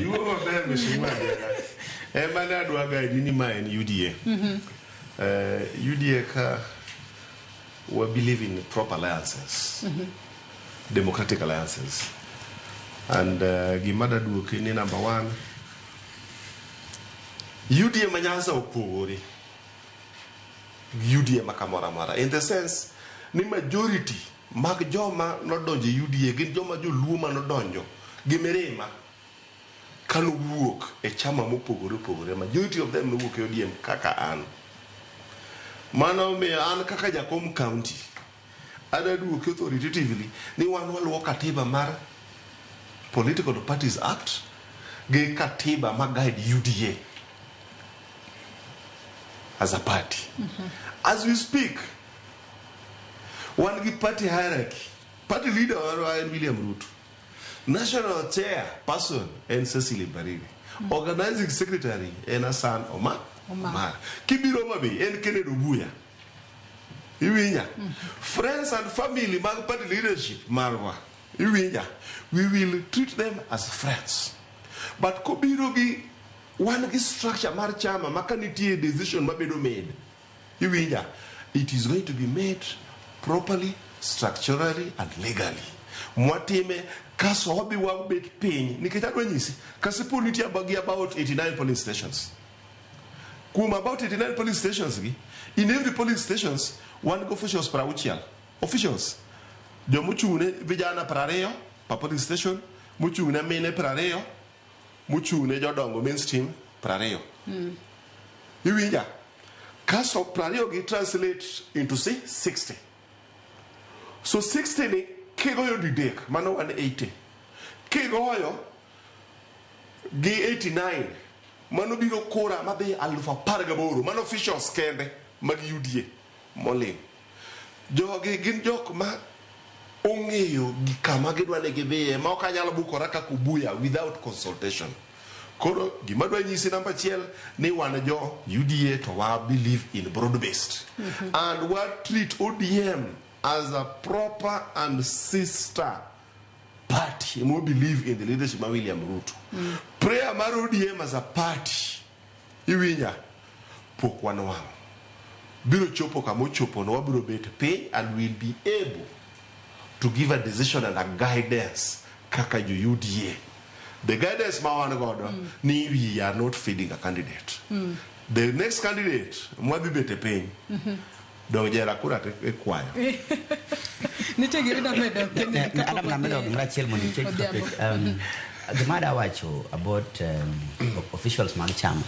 You were there, Mr. Emana Dwaga Ninima and UDA. UDA we believe in proper alliances, democratic alliances. And Gimada Dukini number one. UDA Nyanza opogore. UDA makamora mara. In the sense, ni majority mag joma no donjo UDA gin joma jo luoma no donjo gimerema kanu wuok e chama mopogore. Majority of them no wuok e UDA kaka an. Mano me an kaka Jakom County. Ada duok authoritatively ni wan waluwo katiba mar Political Parties Act ge katiba ma guide UDA as a party. As we speak, one give party hierarchy. Party leader William Ruto. National chair person and Cecily Bariri. Organizing secretary and Hassan Omar. Kibiro Mabi and Kennedy Obuya. Friends and family, mag party leadership, Marwa. We will treat them as friends. But Kobirogi, one structure, Marchama, Makaniti decision Mabedo made. It is going to be made properly, structurally, and legally. Mwatime, kaso hobi wa bet pain. Nikitadwa nyisi, kasipuniti abagi about 89 police stations. About 89 police stations, in every police stations, one officials parauchial. Officials. Jo muchune vijana parareo, pa police station, muchune mene parareo, muchune jodongo mainstream parareo. Kaso parareo gi translate into say 60. So 60 ni kegoyo didek, mano 180. Kegoyo gi 89. Mano biro kora mabe alufa pargaboro. Mano officials kende mag UDA moling. Jogi gin jok ma ongeyo gikama gidwane gibeye ma okanyalo bukora kaka Obuya without consultation. Koro gimadwa nyisi namba chiel ni wan jo UDA to wa believe in broad based. And what treat ODM as a proper and sister party. We believe in the leadership of William Ruto. Prayer mar ODM as a party. Iwinya pok wanwang. Biro chopo kamo chopo no wabiro bet pay and will be able to give a decision and a guidance kaka ju UDA. The guidance ma wan godo ni we are not feeding a candidate. The next candidate mwabi bete pay. Donc jera kura te kwayo. Nite girida medo. Adam na medo ngachel mo ni check topic. The matter wacho about officials mag chama.